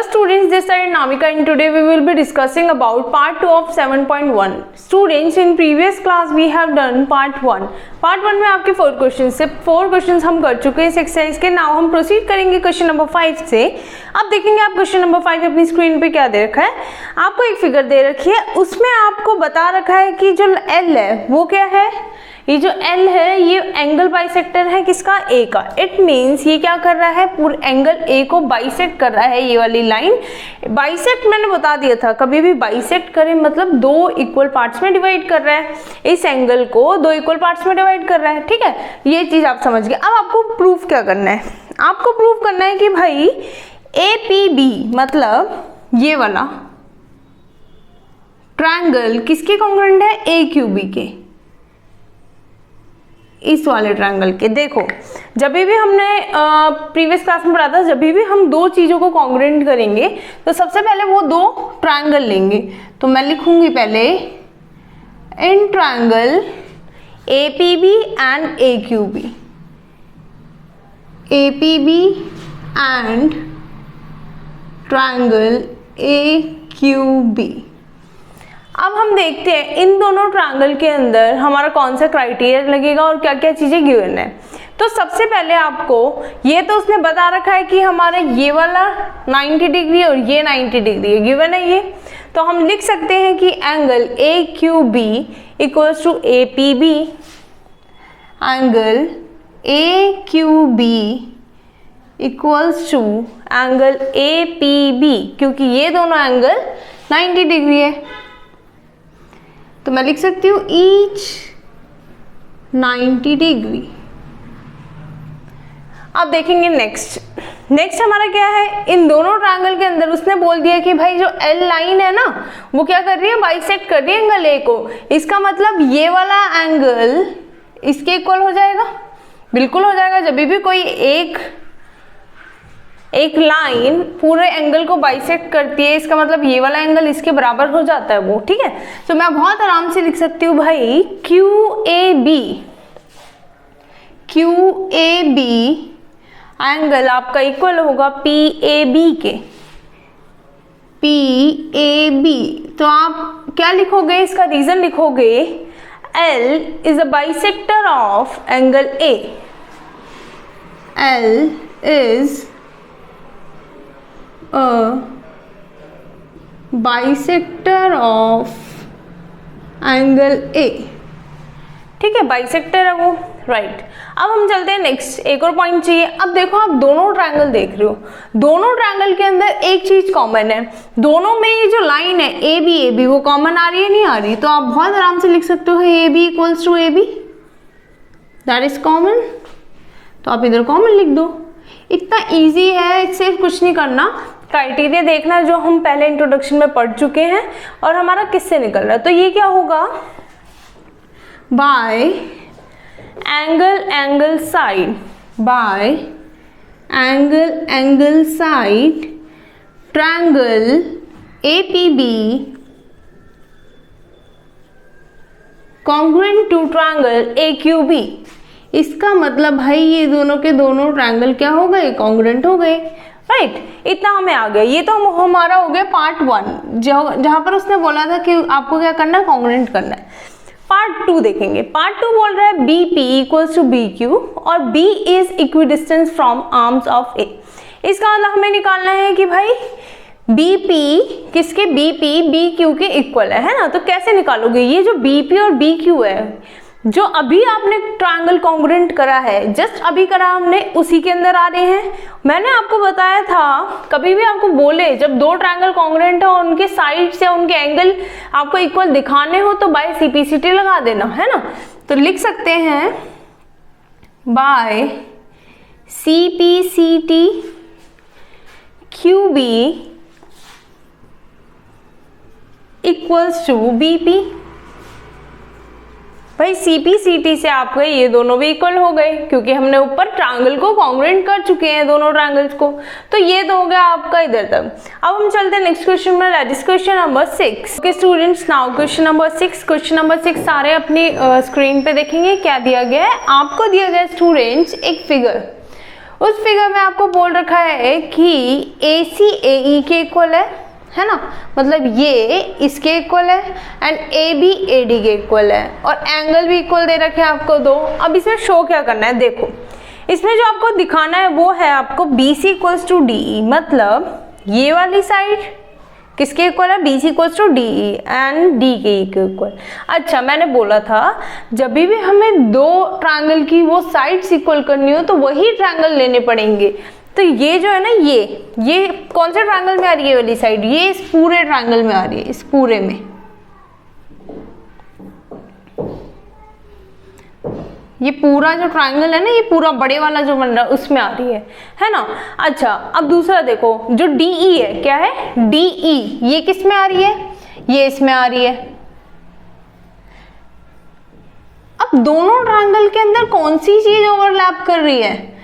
Students, this side Namika and today we will be discussing about part 2 of 7.1. Students, in previous class we have done part 1. Part 1 में आपके 4 question से 4 question हम कर चुके हैं इस एक्सरसाइज के. नाउ हम प्रोसीड करेंगे क्वेश्चन नंबर 5 से. अब देखेंगे आप क्वेश्चन नंबर 5 अपनी स्क्रीन पे क्या दे रखा है. आपको एक फिगर दे रखी है, उसमें आपको बता रखा है कि जो L है वो क्या है. ये जो L है ये एंगल बाइसेक्टर है किसका, A का. इट मीन्स ये क्या कर रहा है, पूरे एंगल A को बाइसेक्ट कर रहा है. ये वाली लाइन बाइसेक्ट मैंने बता दिया था, कभी भी बाइसेक्ट करें मतलब दो इक्वल पार्ट्स में डिवाइड कर रहा है. इस एंगल को दो इक्वल पार्ट्स में डिवाइड कर रहा है. ठीक है, ये चीज आप समझ गए. अब आपको प्रूफ क्या करना है, आपको प्रूफ करना है कि भाई APB मतलब ये वाला ट्रायंगल किसके कॉन्ग्रुएंट है, AQB के. इस वाले ट्रायंगल के. देखो जब भी हमने प्रीवियस क्लास में पढ़ा था, जब भी हम दो चीजों को कॉन्ग्रुएंट करेंगे तो सबसे पहले वो दो ट्रायंगल लेंगे. तो मैं लिखूंगी पहले in triangle APB and AQB, APB and triangle AQB. अब हम देखते हैं इन दोनों ट्रायंगल के अंदर हमारा कौन सा क्राइटेरिया लगेगा और क्या क्या चीजें गिवन है. तो सबसे पहले आपको ये तो उसने बता रखा है कि हमारा ये वाला 90 डिग्री और ये 90 डिग्री है, गिवन है ये. तो हम लिख सकते हैं कि angle AQB equals to APB, angle AQB equals to angle APB, क्योंकि ये दोनों एंगल 90 डिग्री है. तो मैं लिख सकती हूँ ईच 90 डिग्री. अब देखेंगे नेक्स्ट हमारा क्या है. इन दोनों ट्रायंगल के अंदर उसने बोल दिया कि भाई जो L लाइन है ना वो क्या कर रही है, बाइसेक्ट कर रही है एंगल A को. इसका मतलब ये वाला एंगल इसके इक्वल हो जाएगा, बिल्कुल हो जाएगा. जब भी कोई एक लाइन पूरे एंगल को बाइसेक्ट करती है इसका मतलब ये वाला एंगल इसके बराबर हो जाता है वो. ठीक है, तो मैं बहुत आराम से लिख सकती हूँ भाई QAB एंगल आपका इक्वल होगा PAB के. PAB तो आप क्या लिखोगे, इसका रीजन लिखोगे L is a bisector of angle A. L is a bisector of angle A. ठीक है, बाइसेक्टर है वो, राइट. अब हम चलते हैं नेक्स्ट. एक और पॉइंट चाहिए. अब देखो आप दोनों ट्रायंगल देख रहे हो, दोनों ट्रायंगल के अंदर एक चीज कॉमन है. दोनों में ये जो लाइन है AB वो कॉमन आ रही है, नहीं आ रही. तो आप बहुत आराम से लिख सकते हो AB equals to AB, that is common. तो आप इधर कॉमन लिख दो. इतना इजी है, सिर्फ कुछ नहीं करना, क्राइटेरिया देखना जो हम पहले इंट्रोडक्शन में पढ़ चुके हैं और हमारा किससे निकल रहा है. तो ये क्या होगा, by angle side, by angle side triangle APB congruent to triangle AQB. इसका मतलब भाई ये दोनों के दोनों ट्रायंगल क्या हो गए, कॉन्ग्रुएंट हो गए, राइट. इतना हमें आ गया. ये तो हमारा हो गया पार्ट 1 जहां पर उसने बोला था कि आपको क्या करना है, कॉन्ग्रुएंट करना है. पार्ट 2 देखेंगे. पार्ट 2 बोल रहा है BP इक्वल्स टू BQ और B is equidistance from arms of A. इसका मतलब हमें निकालना है कि भाई BP किसके, BP BQ के इक्वल है ना. तो कैसे निकालोगे, ये जो BP और BQ है जो अभी आपने ट्रायंगल कॉन्ग्रुएंट करा है, जस्ट अभी करा हमने, उसी के अंदर आ रहे हैं. मैंने आपको बताया था कभी भी आपको बोले जब दो ट्रायंगल कॉन्ग्रुएंट हो उनके साइड से उनके एंगल आपको इक्वल दिखाने हो तो बाय CPCT लगा देना, है ना. तो लिख सकते हैं by CPCT QB equals to BP. भाई CPCT से आपके ये दोनों भी इक्वल हो गए क्योंकि हमने ऊपर ट्रायंगल को कॉन्ग्रुएंट कर चुके हैं दोनों ट्रायंगल्स को. तो ये तो हो गया आपका इधर तक. अब हम चलते हैं नेक्स्ट क्वेश्चन में, that is question number 6. Okay students, now question number 6. Question number 6 सारे अपनी स्क्रीन पे देखेंगे. क्या दिया गया है आपको, दिया गया स्टूडेंट्स एक फिगर. उस फिगर में आपको बोल रखा है कि AC AE के इक्वल है ना, मतलब ये इसके इक्वल है एंड AB AD के इक्वल है और एंगल भी इक्वल दे रखे हैं आपको दो। अब इसमें शो क्या करना है, देखो इसमें जो आपको दिखाना है वो है आपको BC इक्वल्स टू DE, मतलब ये वाली साइड किसके इक्वल है, BC equals to DE and D के इक्वल। अच्छा मैंने बोला था जब भी हमें दो ट्रायंगल की वो साइड्स इक्वल करनी हो तो वही ट्रायंगल लेने पड़ेंगे। तो ये जो है ना, ये कौन से ट्रायंगल में आ रही है वाली साइड, ये इस पूरे ट्रायंगल में आ रही है, इस पूरे में ये पूरा जो ट्रायंगल है ना, ये पूरा बड़े वाला जो बन रहा है उसमें आ रही है ना। अच्छा अब दूसरा देखो जो DE है, क्या है DE, ये किस में आ रही है, ये इसमें आ रही है। अब दोनों ट्रायंगल के अंदर कौन सी चीज ओवरलैप कर रही है,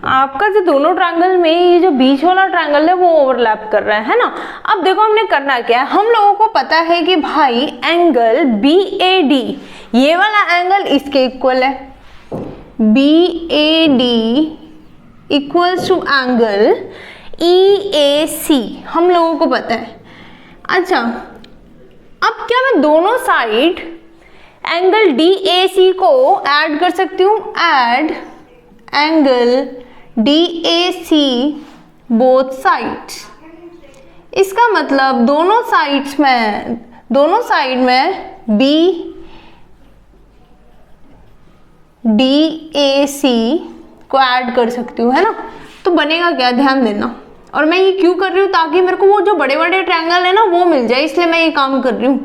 आपका जो दोनों ट्रायंगल में ये जो बीच वाला ट्रायंगल है वो ओवरलैप कर रहा है ना। अब देखो हमने करना क्या है, हम लोगों को पता है कि भाई एंगल BAD, ये वाला एंगल इसके इक्वल है, BAD equals to angle EAC, हम लोगों को पता है। अच्छा अब क्या मैं दोनों साइड एंगल DAC को ऐड कर सकती हूँ, add angle DAC both sides. इसका मतलब दोनों साइड में DAC को ऐड कर सकती हूँ, है ना। तो बनेगा क्या, ध्यान देना। और मैं ये क्यों कर रही हूँ, ताकि मेरे को वो जो बड़े बड़े ट्रायंगल है ना वो मिल जाए, इसलिए मैं ये काम कर रही हूँ,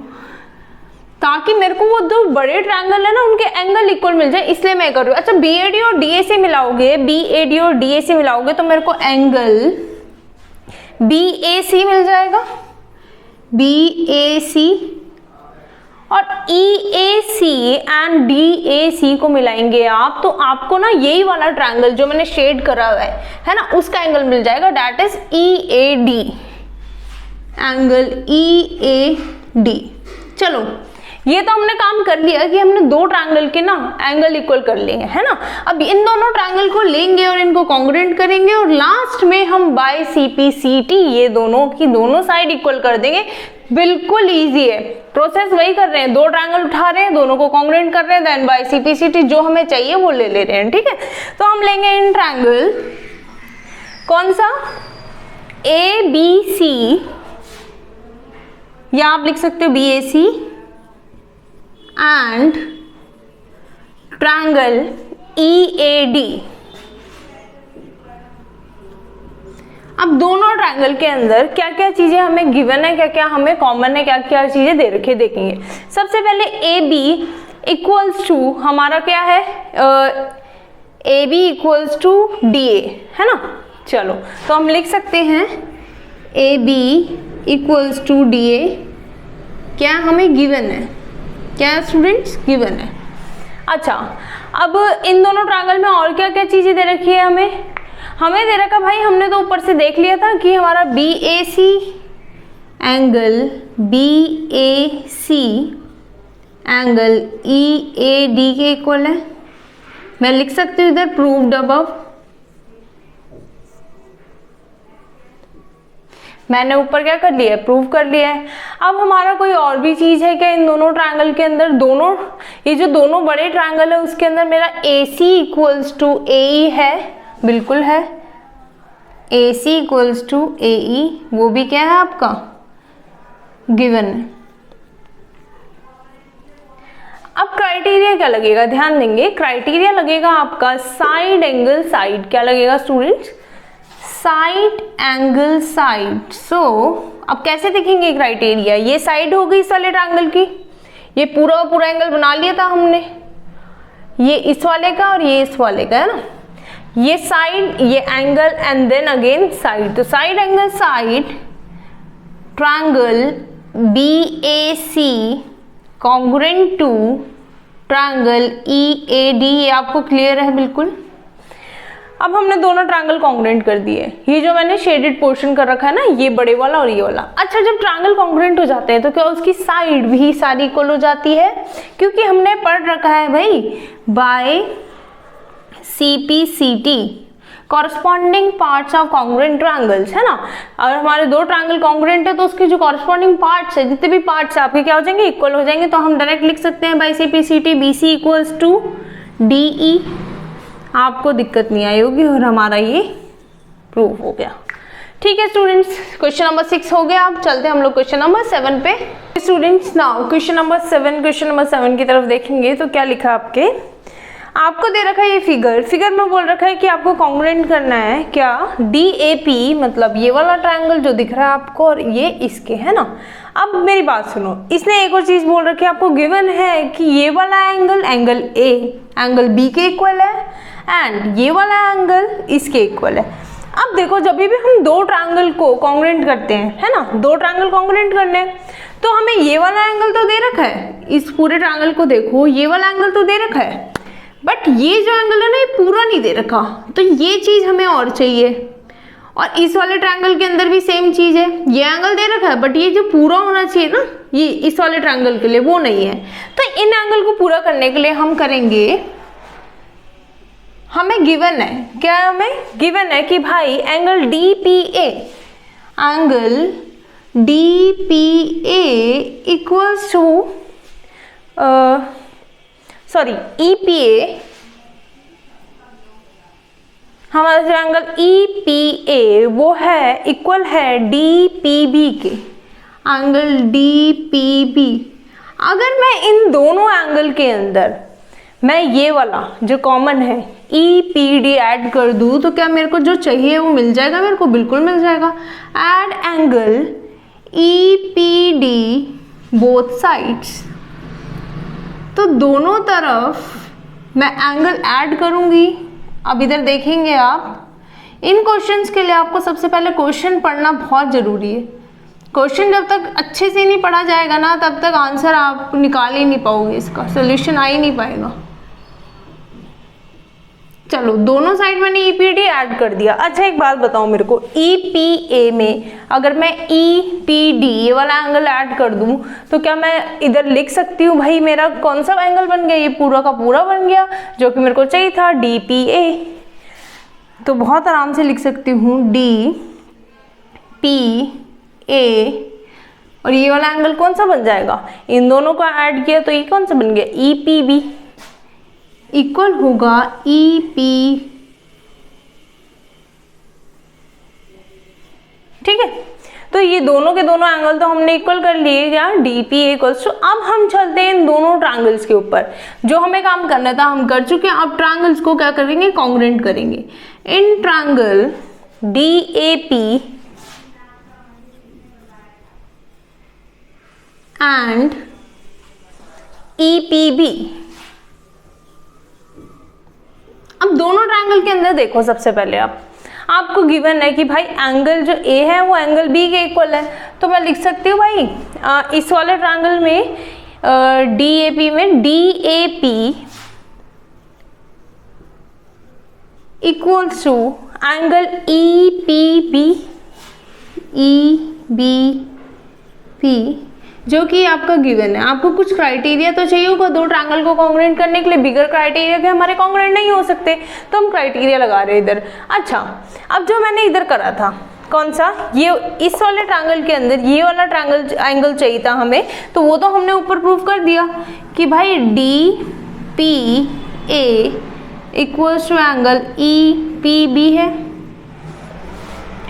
ताकि मेरे को वो जो बड़े ट्रायंगल है ना उनके एंगल इक्वल मिल जाए, इसलिए मैं कर रही हूँ। अच्छा BAD और DAC मिलाओगे, BAD और DAC मिलाओगे तो मेरे को एंगल BAC मिल जाएगा, BAC, और EAC एंड DAC को मिलाएंगे आप तो आपको ना यही वाला ट्रायंगल जो मैंने शेड करा हुआ है ना, उसका एंगल मिल जाएगा, that is EAD, angle EAD। चलो ये तो हमने काम कर लिया कि हमने दो ट्रायंगल के ना एंगल इक्वल कर लिए हैं, है ना। अब इन दोनों ट्रायंगल को लेंगे और इनको कॉन्ग्रुएंट करेंगे और लास्ट में हम बाय CPCT ये दोनों की दोनों साइड इक्वल कर देंगे। बिल्कुल इजी है, प्रोसेस वही कर रहे हैं, दो ट्रायंगल उठा रहे हैं, दोनों को कॉन्ग्रुएंट कर रहे हैं, देन बाय CPCT जो हमें चाहिए वो ले रहे हैं, ठीक है। तो हम लेंगे इन ट्रायंगल कौन सा, ABC, या आप लिख सकते हो BAC एंड ट्रायंगल EAD। अब दोनों ट्रायंगल के अंदर क्या क्या चीजें हमें गिवन है, क्या क्या हमें कॉमन है, क्या क्या चीजें दे रखे देखेंगे। सबसे पहले AB इक्वल्स टू हमारा क्या है, AB इक्वल्स टू DA, है ना। चलो तो हम लिख सकते हैं AB इक्वल्स टू DA, क्या हमें गिवन है, क्या स्टूडेंट्स गिवन है। अच्छा अब इन दोनों ट्रायंगल में और क्या क्या चीजें दे रखी है, हमें दे रखा भाई, हमने तो ऊपर से देख लिया था कि हमारा BAC angle BAC angle EAD के इक्वल है। मैं लिख सकती हूँ इधर प्रूव्ड अबव, मैंने ऊपर क्या कर लिया है, प्रूव कर लिया है। अब हमारा कोई और भी चीज है क्या इन दोनों ट्रायंगल के अंदर, दोनों ये जो दोनों बड़े ट्रायंगल है उसके अंदर मेरा AC इक्वल्स टू AE है, बिल्कुल है, AC इक्वल्स टू AE, वो भी क्या है आपका गिवन है। अब क्राइटेरिया क्या लगेगा, ध्यान देंगे, क्राइटेरिया लगेगा आपका साइड एंगल साइड, क्या लगेगा स्टूडेंट्स, साइड एंगल साइड। सो अब कैसे देखेंगे क्राइटेरिया, ये साइड होगी इस वाले ट्रायंगल की, ये पूरा पूरा एंगल बना लिया था हमने, ये इस वाले का और ये इस वाले का, है ना। ये साइड, ये angle and then again side, तो side angle side triangle BAC congruent to triangle EAD, ये आपको क्लियर है बिल्कुल। अब हमने दोनों ट्रायंगल कॉन्ग्रुएंट कर दिए, ये जो मैंने शेडेड पोर्शन कर रखा है ना, ये बड़े वाला और ये वाला। अच्छा जब ट्रायंगल कॉन्ग्रुएंट हो जाते हैं तो क्या उसकी साइड भी सारी इक्वल हो जाती है, क्योंकि हमने पढ़ रखा है भाई by CPCT corresponding parts of congruent triangles, है ना। अगर हमारे दो ट्रायंगल कॉन्ग्रुएंट है तो उसके जो कॉरस्पॉन्डिंग पार्ट्स है, जितने भी पार्ट्स है आपके क्या हो जाएंगे, इक्वल हो जाएंगे। तो हम डायरेक्ट लिख सकते हैं by CPCT BC equals to DE। आपको दिक्कत नहीं आई होगी और हमारा ये प्रूव हो गया। ठीक है स्टूडेंट्स, क्वेश्चन नंबर 6 हो गया। अब चलते हैं हम लोग क्वेश्चन नंबर 7 पे। स्टूडेंट्स नाउ क्वेश्चन नंबर 7 की तरफ देखेंगे तो क्या लिखा आपके, आपको दे रखा है ये फिगर में बोल रखा है कि आपको कॉन्ग्रुएंट करना है क्या, DAP मतलब ये वाला ट्रायंगल जो दिख रहा है आपको और ये इसके, है ना। अब मेरी बात सुनो, इसने एक और चीज बोल रखी है, आपको गिवन है कि ये वाला एंगल A एंगल B के इक्वल है एंड ये वाला एंगल इसके इक्वल है। अब देखो जब भी हम दो ट्रायंगल को कॉन्ग्रुएंट करते हैं, है ना, दो ट्रायंगल कॉन्ग्रुएंट करने हैं तो हमें ये वाला एंगल तो दे रखा है, इस पूरे ट्रायंगल को देखो ये वाला एंगल तो दे रखा है, बट ये जो एंगल है ना ये पूरा नहीं दे रखा, तो ये चीज हमें और चाहिए। और इस वाले ट्रायंगल के अंदर भी सेम चीज है, ये एंगल दे रखा है बट ये जो पूरा होना चाहिए ना, ये इस वाले ट्रायंगल के लिए वो नहीं है। तो इन एंगल को पूरा करने के लिए हम करेंगे, हमें गिवन है क्या, हमें गिवन है कि भाई angle DPA equals to EPA, हमारा जो एंगल EPA वो है इक्वल है DPB के, एंगल DPB। अगर मैं इन दोनों एंगल के अंदर मैं ये वाला जो कॉमन है EPD ऐड कर दूँ तो क्या मेरे को जो चाहिए वो मिल जाएगा, मेरे को बिल्कुल मिल जाएगा। Add angle EPD both sides, तो दोनों तरफ मैं एंगल ऐड करूंगी। अब इधर देखेंगे आप, इन क्वेश्चंस के लिए आपको सबसे पहले क्वेश्चन पढ़ना बहुत ज़रूरी है। क्वेश्चन जब तक अच्छे से नहीं पढ़ा जाएगा ना तब तक आंसर आप निकाल ही नहीं पाओगे, इसका सोल्यूशन आ ही नहीं पाएगा। चलो दोनों साइड मैंने EPD ऐड कर दिया। अच्छा एक बात बताओ मेरे को, EPA में अगर मैं EPD ये वाला एंगल ऐड कर दूं तो क्या मैं इधर लिख सकती हूँ भाई मेरा कौन सा एंगल बन गया, ये पूरा का पूरा बन गया जो कि मेरे को चाहिए था DPA। तो बहुत आराम से लिख सकती हूँ DPA और ये वाला एंगल कौन सा बन जाएगा, इन दोनों को ऐड किया तो ये कौन सा बन गया, EPB इक्वल होगा EP। ठीक है, तो ये दोनों के दोनों एंगल तो हमने इक्वल कर लिए क्या, DPA इक्वल्स टू। अब हम चलते हैं इन दोनों ट्रायंगल्स के ऊपर, जो हमें काम करना था हम कर चुके हैं। अब ट्रायंगल्स को क्या करेंगे, कॉन्ग्रुएंट करेंगे। In triangle DAP and EPB, अब दोनों ट्रायंगल के अंदर देखो, सबसे पहले आपको गिवन है कि भाई एंगल जो A है वो एंगल B के इक्वल है, तो मैं लिख सकती हूँ भाई इस वाले ट्रायंगल में DAP में DAP equals to angle EBP जो कि आपका गिवन है। आपको कुछ क्राइटेरिया तो चाहिए होगा दो ट्रायंगल को कॉन्ग्रुएंट करने के लिए, बिगर क्राइटेरिया के हमारे कॉन्ग्रुएंट नहीं हो सकते, तो हम क्राइटेरिया लगा रहे हैं इधर। अच्छा अब जो मैंने इधर करा था कौन सा, ये इस वाले ट्रायंगल के अंदर ये वाला ट्रायंगल एंगल चाहिए था हमें, तो वो तो हमने ऊपर प्रूव कर दिया कि भाई DPA equals to angle EPB है।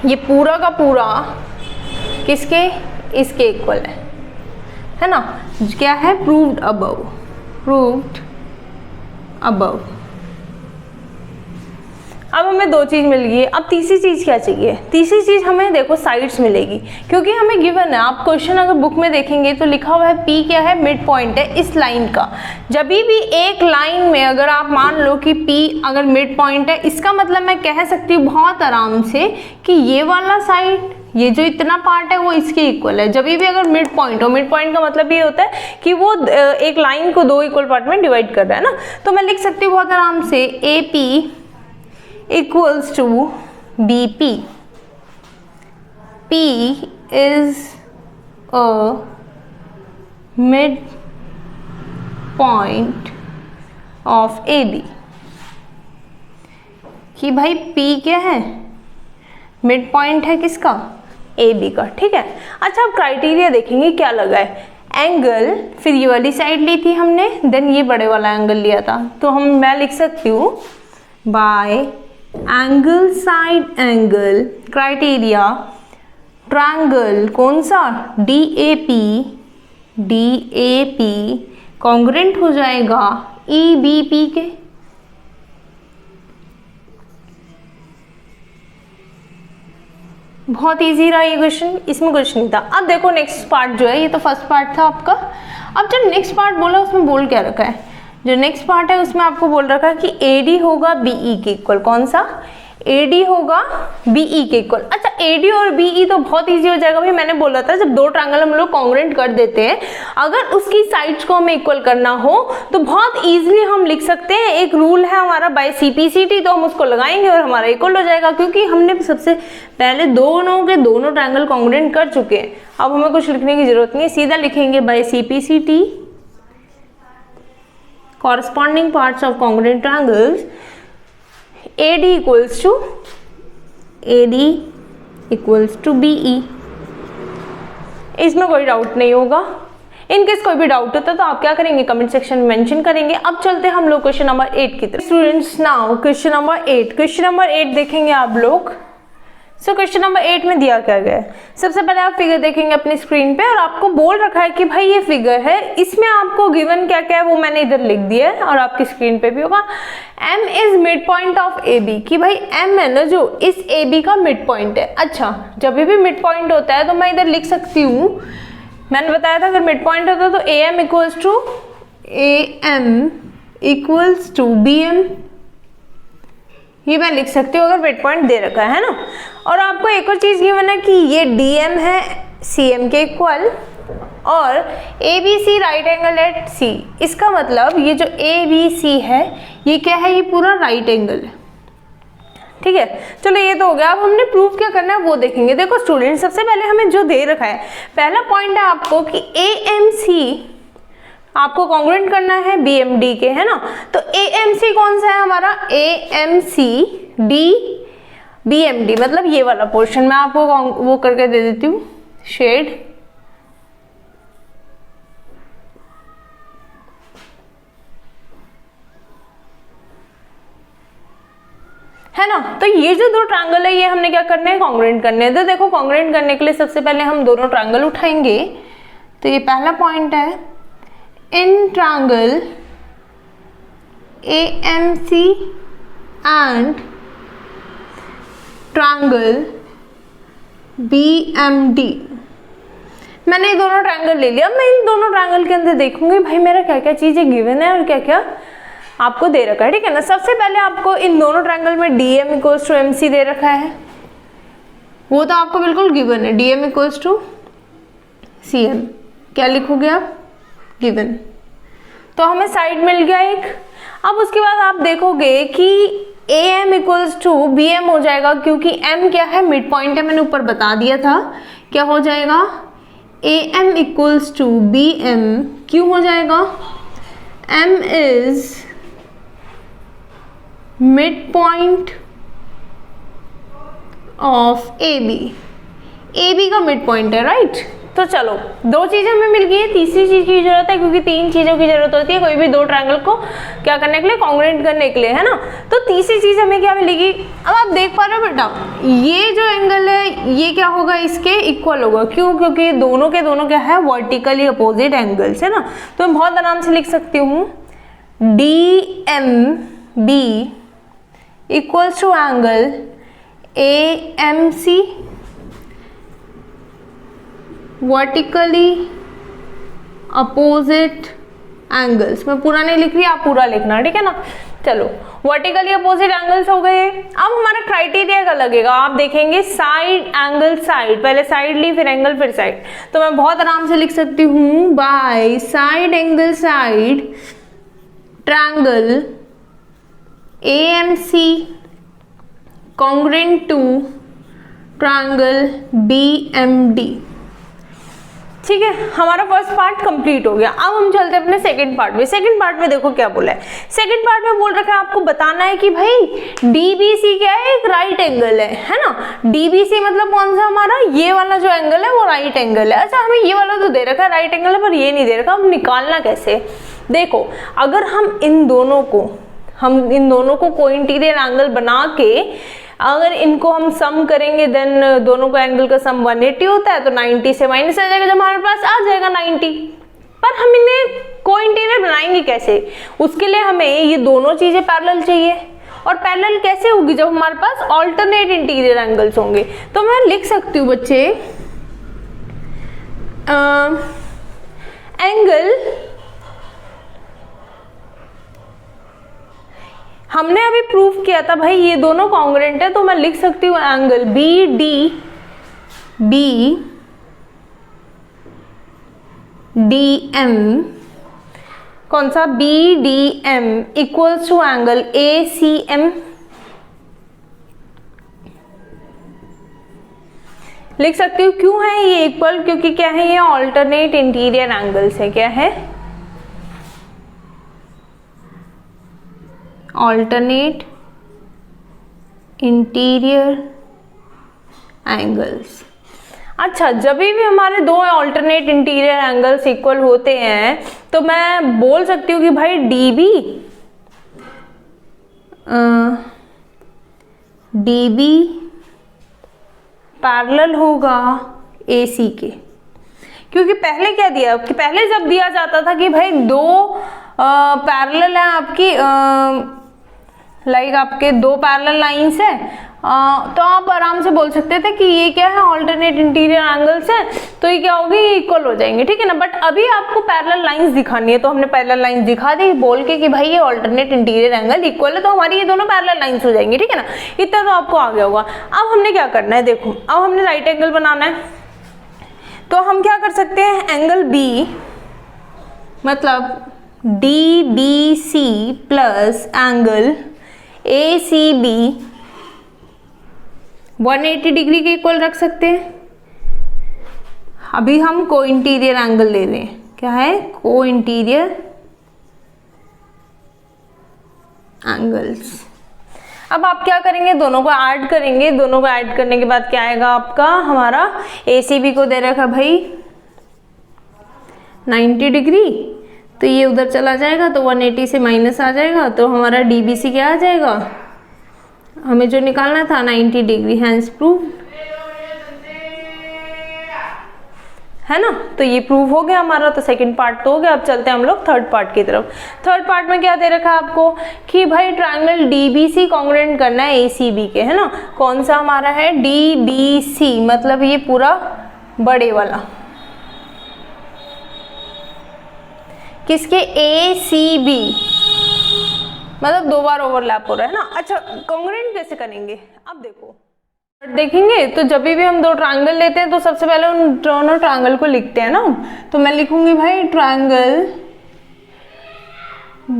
ये पूरा का पूरा किसके, इसके इक्वल है ना, क्या है, प्रूव्ड अबव। अब हमें दो चीज मिल गई, अब तीसरी चीज क्या चाहिए, तीसरी चीज हमें देखो साइड्स मिलेगी, क्योंकि हमें गिवन है, आप क्वेश्चन अगर बुक में देखेंगे तो लिखा हुआ है P क्या है, मिड पॉइंट है इस लाइन का। जब भी एक लाइन में अगर आप मान लो कि P अगर मिड पॉइंट है, इसका मतलब मैं कह सकती हूँ बहुत आराम से कि ये वाला साइड, ये जो इतना पार्ट है वो इसके इक्वल है। जब भी अगर मिड पॉइंट हो, मिड पॉइंट का मतलब ये होता है कि वो एक लाइन को दो इक्वल पार्ट में डिवाइड कर रहा है ना, तो मैं लिख सकती हूँ बहुत आराम से AP equals to BP। P is a mid point of AB। कि भाई P क्या है, मिड पॉइंट है किसका, AB का, ठीक है। अच्छा अब क्राइटेरिया देखेंगे क्या लगा है, एंगल, फिर ये वाली साइड ली थी हमने, देन ये बड़े वाला एंगल लिया था, तो मैं लिख सकती हूँ bye angle side angle criteria triangle कौन सा, DAP कॉन्ग्रेंट हो जाएगा EBP के। बहुत इजी रहा ये क्वेश्चन, इसमें कुछ नहीं था। अब देखो नेक्स्ट पार्ट जो है, ये तो फर्स्ट पार्ट था आपका। अब जो नेक्स्ट पार्ट बोला उसमें बोल क्या रखा है, जो नेक्स्ट पार्ट है उसमें आपको बोल रखा है कि AD होगा BE के इक्वल, कौन सा, AD होगा BE के इक्वल। अच्छा AD और BE तो बहुत इजी हो जाएगा भाई, मैंने बोला था जब दो ट्रायंगल हम लोग कॉन्ग्रेंट कर देते हैं, अगर उसकी साइड्स को हमें इक्वल करना हो तो बहुत इजीली हम लिख सकते हैं, एक रूल है हमारा बाय CPCT, तो हम उसको लगाएंगे और हमारा इक्वल हो जाएगा, क्योंकि हमने सबसे पहले दोनों के दोनों ट्रायंगल कॉन्ग्रेंट कर चुके हैं। अब हमें कुछ लिखने की जरूरत नहीं है, सीधा लिखेंगे bye CPCT corresponding parts of congruent triangles AD equals to BE। इसमें कोई डाउट नहीं होगा। इनकेस कोई भी डाउट होता है तो आप क्या करेंगे, कमेंट सेक्शन में मेंशन करेंगे। अब चलते हैं हम लोग क्वेश्चन नंबर 8 की तरफ। स्टूडेंट्स नाउ क्वेश्चन नंबर 8 देखेंगे आप लोग। सो क्वेश्चन नंबर 8 में दिया क्या गया है, सबसे पहले आप फिगर देखेंगे अपनी स्क्रीन पे और आपको बोल रखा है कि भाई ये फिगर है, इसमें आपको गिवन क्या क्या है वो मैंने इधर लिख दिया है और आपकी स्क्रीन पे भी होगा। M is mid point of AB, कि भाई M है ना जो इस AB का मिड पॉइंट है। अच्छा जब भी मिड पॉइंट होता है तो मैं इधर लिख सकती हूँ, मैंने बताया था अगर मिड पॉइंट होता है तो AM इक्वल्स टू BM, ये मैं लिख सकती हूँ अगर मिड पॉइंट दे रखा है ना। और आपको एक और चीज गिवन है कि ये DM है CM के इक्वल और ABC right angle at C, इसका मतलब ये जो ABC है ये क्या है, ये पूरा राइट एंगल है, ठीक है। चलो ये तो हो गया। अब हमने प्रूफ क्या करना है वो देखेंगे। देखो स्टूडेंट सबसे पहले हमें जो दे रखा है, पहला पॉइंट है आपको कि AMC आपको कॉन्ग्रुएंट करना है BMD के, है ना। तो AMC कौन सा है हमारा, AMC BMD, मतलब ये वाला पोर्शन मैं आपको वो करके दे देती हूँ शेड, है ना। तो ये जो दो ट्रायंगल है ये हमने क्या करना है, कॉन्ग्रुएंट करने हैं। तो देखो कॉन्ग्रुएंट करने के लिए सबसे पहले हम दोनों ट्रायंगल उठाएंगे। तो ये पहला पॉइंट है, in triangle AMC and triangle BMD, मैंने ये दोनों ट्रायंगल ले लिया। मैं इन दोनों ट्रायंगल के अंदर देखूंगी भाई मेरा क्या क्या चीजें गिवन है और क्या क्या आपको दे रखा है, ठीक है ना। सबसे पहले आपको इन दोनों ट्रायंगल में DM इक्वल्स टू MC दे रखा है, वो तो आपको बिल्कुल गिवन है, DM इक्वल्स टू CM, क्या लिखोगे आप, गिवन। तो हमें साइड मिल गया एक। अब उसके बाद आप देखोगे कि AM इक्वल्स टू BM हो जाएगा, क्योंकि M क्या है, मिड पॉइंट है, मैंने ऊपर बता दिया था। क्या हो जाएगा, AM इक्वल्स टू BM, क्यों हो जाएगा, M is mid point of AB का मिड पॉइंट है, राइट। तो चलो दो चीजें हमें मिल गई है, तीसरी चीज की जरूरत है, क्योंकि तीन चीजों की जरूरत होती है कोई भी दो ट्रायंगल को क्या करने के लिए, कॉन्ग्रुएंट करने के लिए, है ना। तो तीसरी चीज हमें क्या मिलेगी, अब आप देख पा रहे हो बेटा, ये जो एंगल है ये क्या होगा, इसके इक्वल होगा। क्यों, क्योंकि दोनों के दोनों क्या है, वर्टिकली अपोजिट एंगल्स, है ना। तो मैं बहुत आराम से लिख सकती हूँ DMB equals to angle AMC vertically opposite angles. मैं पूरा नहीं लिख रही, आप पूरा लिखना, ठीक है ना। चलो वर्टिकली अपोजिट एंगल्स हो गए। अब हमारा क्राइटेरिया क्या लगेगा, आप देखेंगे साइड एंगल साइड, पहले साइड ली फिर एंगल फिर साइड। तो मैं बहुत आराम से लिख सकती हूँ bye side angle side triangle AMC congruent to triangle BMD। ठीक है, हमारा फर्स्ट पार्ट कंप्लीट हो गया। अब हम चलते हैं अपने सेकंड पार्ट में। सेकंड पार्ट में देखो क्या बोला है। सेकंड पार्ट में बोल रखा है आपको बताना है कि भाई डीबीसी क्या है, एक राइट एंगल है ना। डीबीसी मतलब कौन सा, हमारा ये वाला जो एंगल है वो राइट एंगल है। अच्छा, हमें ये वाला तो दे रखा है राइट एंगल है, पर ये नहीं दे रखा, हम निकालना कैसे। देखो, अगर हम इन दोनों को कोइंटीरियर एंगल बना के अगर इनको हम सम करेंगे, देन दोनों को एंगल का सम 180 होता है, तो 90 से माइनस आ जाएगा, जब हमारे पास आ जाएगा 90। पर हम इन्हें कोइंटीरियर बनाएंगे कैसे, उसके लिए हमें ये दोनों चीजें पैरेलल चाहिए। और पैरेलल कैसे होगी, जब हमारे पास ऑल्टरनेट इंटीरियर एंगल्स होंगे। तो मैं लिख सकती हूँ बच्चे, एंगल, हमने अभी प्रूफ किया था भाई ये दोनों कॉन्ग्रुएंट है, तो मैं लिख सकती हूँ एंगल बी डी एम, कौन सा, B D M equals to angle A C M. लिख सकती हूँ, क्यों है ये इक्वल, क्योंकि क्या है, ये ऑल्टरनेट इंटीरियर एंगल्स है। क्या है, ऑल्टरनेट इंटीरियर एंगल्स। अच्छा, जब भी हमारे दो ऑल्टरनेट इंटीरियर एंगल्स इक्वल होते हैं तो मैं बोल सकती हूँ कि भाई डीबी पैरेलल होगा AC के। क्योंकि पहले क्या दिया, कि पहले जब दिया जाता था कि भाई दो पैरेलल है आपकी, लाइक आपके दो पैरेलल लाइंस है, तो आप आराम से बोल सकते थे कि ये क्या है, ऑल्टरनेट इंटीरियर एंगल्स है, तो ये क्या होगी, इक्वल हो जाएंगे। ठीक है ना। बट अभी आपको पैरेलल लाइंस दिखानी है, तो हमने पैरेलल लाइंस दिखा दी बोल के कि भाई ये ऑल्टरनेट इंटीरियर एंगल इक्वल है, तो हमारी ये दोनों पैरेलल लाइंस हो जाएंगी। ठीक है ना, इतना तो आपको आ गया होगा। अब हमने क्या करना है, देखो, अब हमने राइट एंगल बनाना है, तो हम क्या कर सकते हैं, एंगल बी मतलब DBC plus angle ACB 180 degree के इक्वल रख सकते हैं। अभी हम को इंटीरियर एंगल ले रहे हैं, क्या है, को इंटीरियर एंगल्स। अब आप क्या करेंगे, दोनों को ऐड करेंगे। दोनों को ऐड करने के बाद क्या आएगा आपका, हमारा ACB को दे रखा भाई 90 डिग्री, तो ये उधर चला जाएगा, तो 180 से माइनस आ जाएगा, तो हमारा DBC क्या आ जाएगा, हमें जो निकालना था 90 डिग्री, हैंस प्रूव, है ना। तो ये प्रूव हो गया हमारा, तो सेकंड पार्ट तो हो गया। अब चलते हैं हम लोग थर्ड पार्ट की तरफ। थर्ड पार्ट में क्या दे रखा है आपको, कि भाई ट्रायंगल DBC कॉन्ग्रुएंट करना है ACB के, है ना। कौन सा हमारा है, DBC मतलब ये पूरा बड़े वाला, किसके, ACB, मतलब दो बार ओवरलैप हो रहा है ना। अच्छा, कॉन्ग्रुएंट कैसे करेंगे, अब देखो देखेंगे। तो जब भी हम दो ट्रायंगल लेते हैं तो सबसे पहले उन दोनों ट्रायंगल को लिखते हैं ना। तो मैं लिखूंगी भाई triangle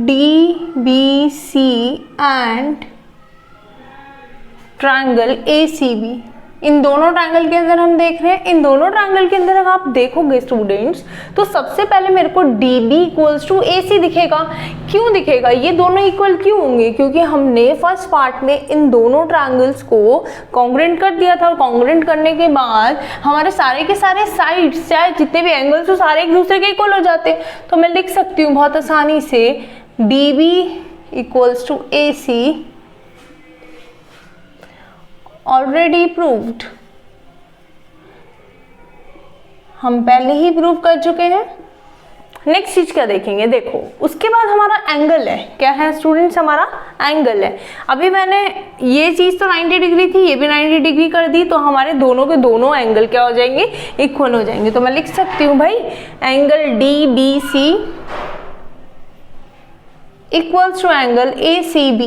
DBC and triangle ACB। इन दोनों ट्रायंगल के अंदर हम देख रहे हैं, इन दोनों ट्रायंगल के अंदर अगर आप देखोगे स्टूडेंट्स, तो सबसे पहले मेरे को DB इक्वल्स टू AC दिखेगा। क्यों दिखेगा, ये दोनों इक्वल क्यों होंगे, क्योंकि हमने फर्स्ट पार्ट में इन दोनों ट्रायंगल्स को कॉन्ग्रुएंट कर दिया था, और कॉन्ग्रुएंट करने के बाद हमारे सारे के सारे साइड्स, चाहे जितने भी एंगल्स हो, सारे एक दूसरे के इक्वल हो जाते। तो मैं लिख सकती हूँ बहुत आसानी से DB equals to AC, already proved, हम पहले ही प्रूव कर चुके हैं। नेक्स्ट चीज क्या देखेंगे, देखो उसके बाद हमारा एंगल है, क्या है स्टूडेंट्स, हमारा एंगल है। अभी मैंने ये चीज तो 90 डिग्री थी, ये भी 90 डिग्री कर दी, तो हमारे दोनों के दोनों एंगल क्या हो जाएंगे, इक्वल हो जाएंगे। तो मैं लिख सकती हूँ भाई angle DBC equals to angle ACB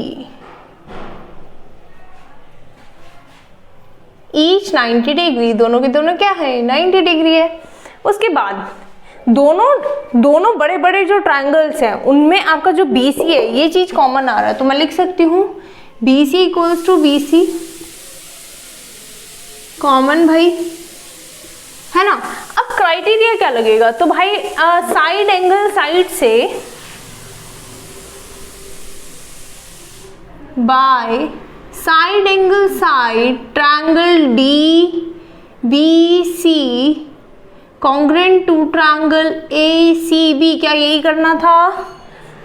each 90 degree, दोनों के दोनों क्या है, 90 डिग्री है। उसके बाद दोनों बड़े बड़े जो ट्रायंगल्स हैं उनमें आपका जो BC है, ये चीज कॉमन आ रहा है, तो मैं लिख सकती हूँ BC equals to BC, common भाई, है ना। अब क्राइटेरिया क्या लगेगा, तो भाई साइड एंगल साइड से by side angle side triangle D B C congruent to triangle A C B, क्या यही करना था,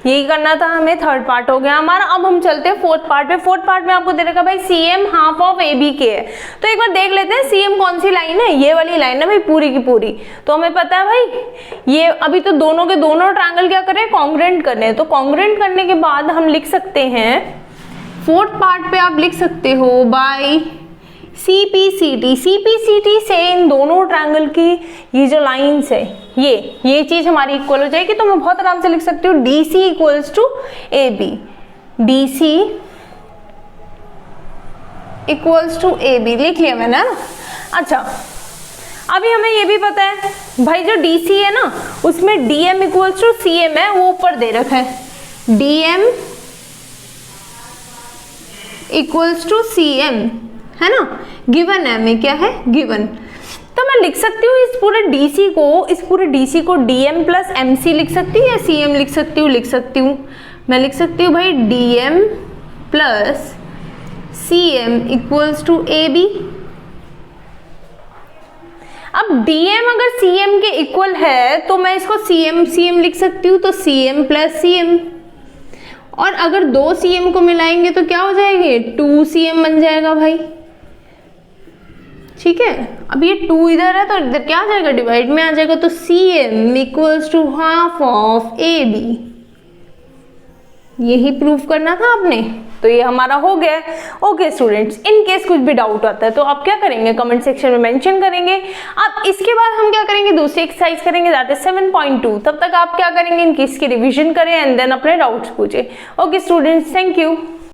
यही करना था हमें। थर्ड पार्ट हो गया हमारा। अब हम चलते हैं फोर्थ पार्ट पे। फोर्थ पार्ट में आपको दे रखा भाई C M half of A B के है, तो एक बार देख लेते हैं सी एम कौन सी लाइन है, ये वाली लाइन है भाई पूरी की पूरी। तो हमें पता है भाई ये अभी तो दोनों के दोनों ट्रायंगल क्या करें, कॉन्ग्रुएंट करने हैं। तो कॉन्ग्रुएंट करने के बाद हम लिख सकते हैं फोर्थ पार्ट पे आप लिख सकते हो by C P C T से इन दोनों ट्रायंगल की ये जो लाइंस है ये चीज हमारी इक्वल हो जाएगी। तो मैं बहुत आराम से लिख सकती हूँ D C equals to A B, D C equals to A B लिख लिया मैंने ना। अच्छा अभी हमें ये भी पता है भाई जो डी सी है ना उसमें D M equals to C M है, वो ऊपर दे रखा है, D M equals to C M है ना, गिवन है हमें, क्या है गिवन। तो मैं लिख सकती हूँ इस पूरे डीसी को डीएम प्लस एमसी लिख सकती हूँ या सीएम लिख सकती हूँ, मैं लिख सकती हूँ भाई DM plus CM equals to A B. अब डीएम अगर सीएम के इक्वल है तो मैं इसको सीएम लिख सकती हूँ, तो सीएम प्लस सीएम, और अगर दो सीएम को मिलाएंगे तो क्या हो जाएंगे, 2cm बन जाएगा भाई, ठीक है। अब ये 2 इधर है तो इधर क्या आ जाएगा, डिवाइड में आ जाएगा, तो CM equals to half of AB, यही प्रूफ करना था आपने। तो ये हमारा हो गया। ओके स्टूडेंट्स, इन केस कुछ भी डाउट आता है तो आप क्या करेंगे, कमेंट सेक्शन में मेंशन करेंगे। अब इसके बाद हम क्या करेंगे, दूसरी एक्सरसाइज करेंगे, दैट इज 7.2। तब तक आप क्या करेंगे, इनकी इसकी रिवीजन करें एंड देन अपने डाउट्स पूछे। Okay students, thank you.